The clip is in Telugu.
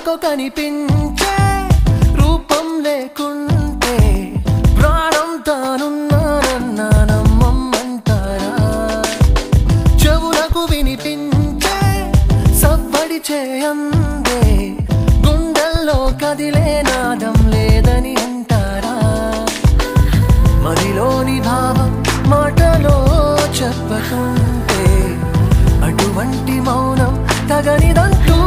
కళ్ళకు కనిపించే రూపం లేకుంటే ప్రాణం తానున్నానన్న నమ్మమ్మంటారా? చెవులకు వినిపించే సవ్వడి చేయందే గుండెల్లో కదిలే నాదం లేదని అంటారా? మదిలోని భావం మాటలో చెప్పకుంటే అటువంటి మౌనం తగనిదంటూ